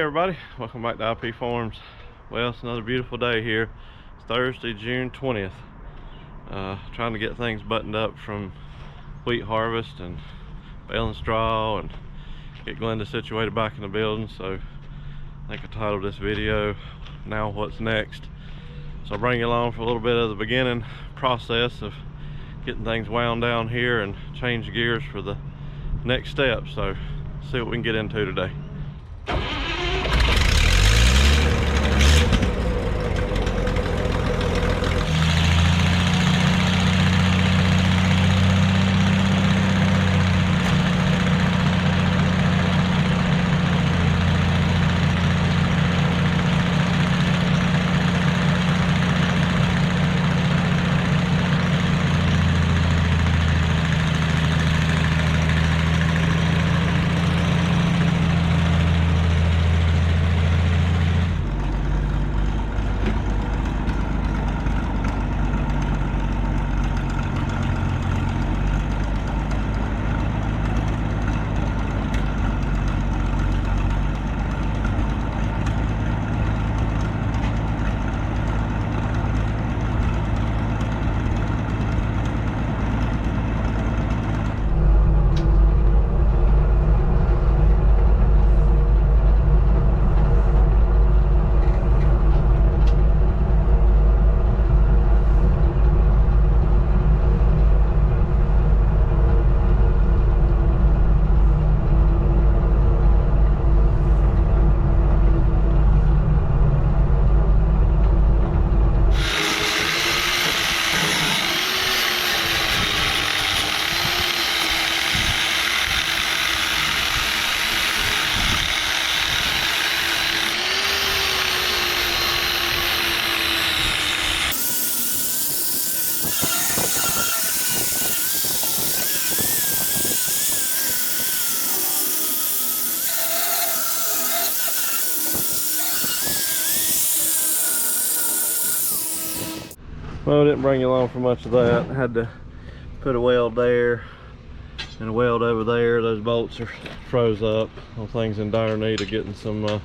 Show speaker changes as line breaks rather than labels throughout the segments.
everybody, welcome back to IP Farms. Well, it's another beautiful day here. It's Thursday, June 20th. Trying to get things buttoned up from wheat harvest and baling straw and get Glenda situated back in the building. So I think I titled this video, Now What's Next. So I'll bring you along for a little bit of the beginning process of getting things wound down here and change gears for the next step. So see what we can get into today. Well, I didn't bring you along for much of that. I had to put a weld there and a weld over there. Those bolts are froze up. Whole thing's in dire need of getting some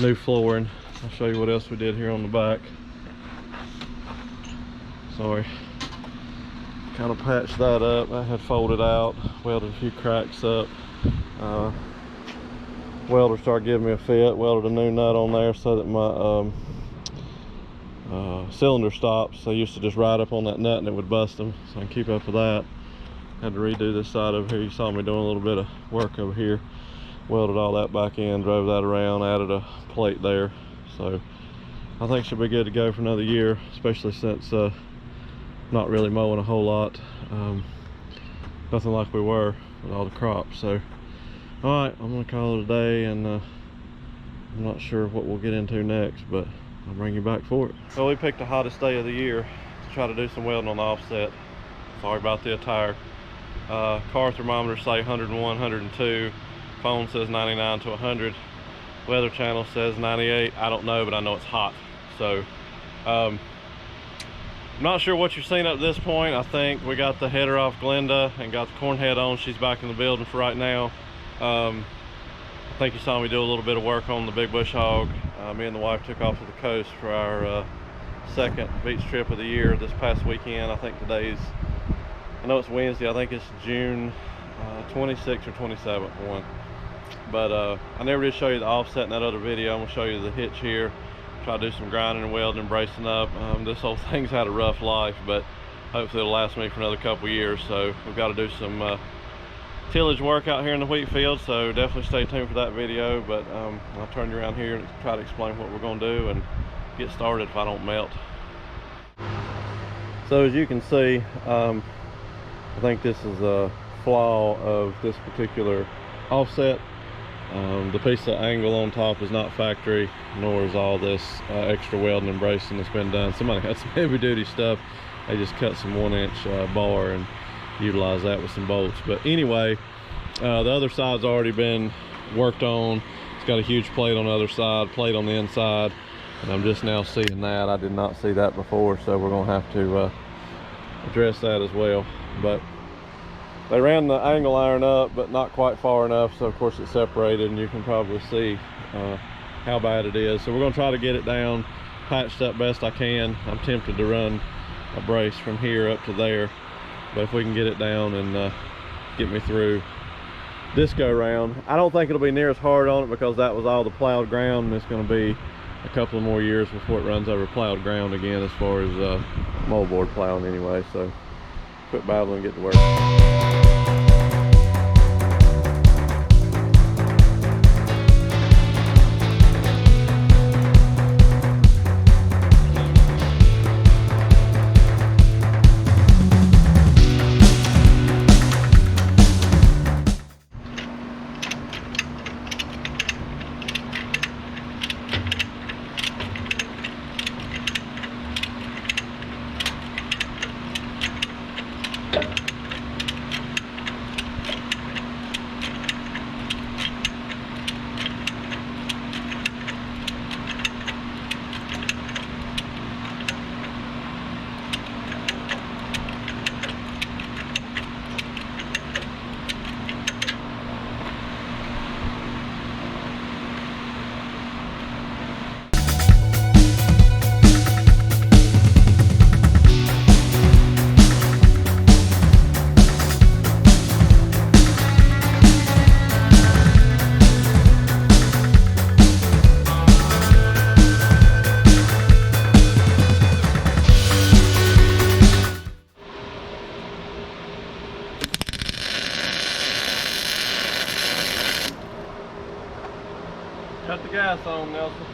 new flooring. I'll show you what else we did here on the back. Sorry. Kind of patched that up. I had folded out, welded a few cracks up. Welder started giving me a fit, welded a new nut on there so that my cylinder stops. I used to just ride up on that nut and it would bust them, so I can keep up with that. Had to redo this side over here. You saw me doing a little bit of work over here. Welded all that back in, drove that around, added a plate there. So I think she'll be good to go for another year, especially since not really mowing a whole lot. Nothing like we were with all the crops. So all right, I'm gonna call it a day, and I'm not sure what we'll get into next, but I'll bring you back for it. So we picked the hottest day of the year to try to do some welding on the offset. Sorry about the attire. Car thermometers say 101, 102. Phone says 99 to 100. Weather channel says 98. I don't know, but I know it's hot. So I'm not sure what you're seeing up to this point. I think we got the header off Glenda and got the corn head on. She's back in the building for right now. I think you saw me do a little bit of work on the big bush hog. Me and the wife took off to the coast for our second beach trip of the year this past weekend. I think today's, I know it's Wednesday, I think it's June 26th or 27th for one. But I never did show you the offset in that other video. I'm gonna show you the hitch here. Try to do some grinding and welding and bracing up. This whole thing's had a rough life, but hopefully it'll last me for another couple years. So we've got to do some tillage work out here in the wheat field, so definitely stay tuned for that video. But I'll turn you around here and try to explain what we're going to do and get started if I don't melt. So as you can see, I think this is a flaw of this particular offset. The piece of angle on top is not factory, nor is all this extra welding and bracing that's been done. Somebody had some heavy duty stuff. They just cut some 1-inch bar and utilize that with some bolts. But anyway, the other side's already been worked on. It's got a huge plate on the other side, plate on the inside, and I'm just now seeing that. I did not see that before, so we're gonna have to address that as well. But They ran the angle iron up, but not quite far enough, so of course it separated, and you can probably see how bad it is. So we're going to try to get it down, patched up best I can. I'm tempted to run a brace from here up to there, but if we can get it down and get me through this go round. I don't think it'll be near as hard on it because that was all the plowed ground, and it's going to be a couple of more years before it runs over plowed ground again as far as moldboard plowing anyway. So quit babbling and get to work. Cut the gas on, Nelson.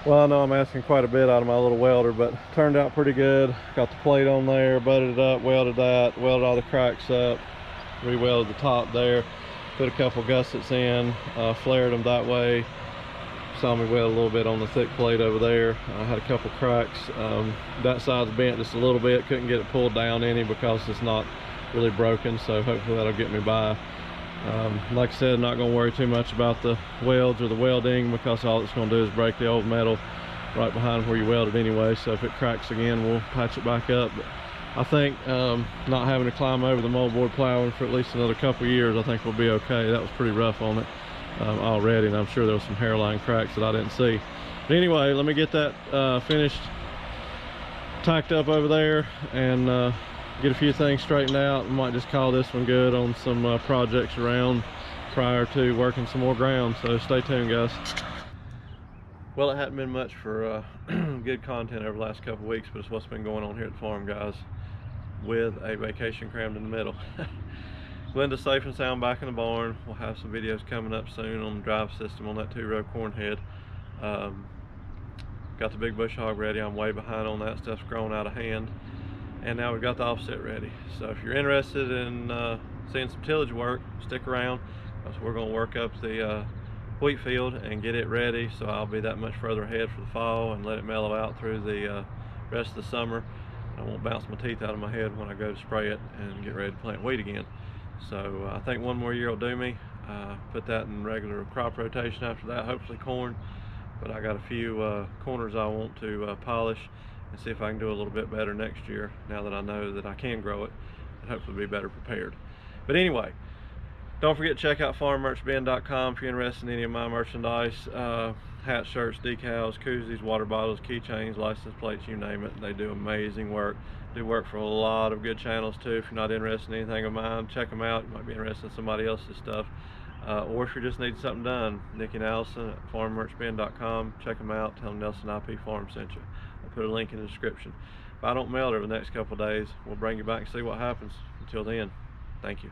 Well, I know I'm asking quite a bit out of my little welder, but turned out pretty good. Got the plate on there, butted it up, welded that, welded all the cracks up, re-welded the top there, put a couple gussets in, flared them that way. Saw me weld a little bit on the thick plate over there. I had a couple cracks. That side's bent just a little bit, couldn't get it pulled down any because it's not really broken, so hopefully that'll get me by. Like I said, not going to worry too much about the welds or the welding because all it's going to do is break the old metal right behind where you welded anyway. So if it cracks again, we'll patch it back up. But I think not having to climb over the moldboard plowing for at least another couple of years, I think we'll be okay. That was pretty rough on it already, and I'm sure there was some hairline cracks that I didn't see. But anyway, let me get that finished, tacked up over there, and get a few things straightened out. We might just call this one good on some projects around prior to working some more ground, so stay tuned, guys. Well, it hadn't been much for good content over the last couple of weeks, but it's what's been going on here at the farm, guys, with a vacation crammed in the middle. Glenda's safe and sound back in the barn. We'll have some videos coming up soon on the drive system on that 2-row corn head. Got the big bush hog ready. I'm way behind on that. Stuff's growing out of hand. And now we've got the offset ready. So if you're interested in seeing some tillage work, stick around, because we're going to work up the wheat field and get it ready, so I'll be that much further ahead for the fall and let it mellow out through the rest of the summer. I won't bounce my teeth out of my head when I go to spray it and get ready to plant wheat again. So I think one more year will do me. put that in regular crop rotation after that, hopefully corn. But I got a few corners I want to polish and see if I can do a little bit better next year, now that I know that I can grow it, and hopefully be better prepared. But anyway, don't forget to check out farmmerchbin.com if you're interested in any of my merchandise. Hats, shirts, decals, koozies, water bottles, keychains, license plates, you name it. They do amazing work. Do work for a lot of good channels too. If you're not interested in anything of mine, check them out. You might be interested in somebody else's stuff. Or if you just need something done, Nikki and Allison at farmmerchbin.com. Check them out. Tell them Nelson IP Farm sent you. I'll put a link in the description. If I don't mail it over the next couple of days, we'll bring you back and see what happens. Until then, thank you.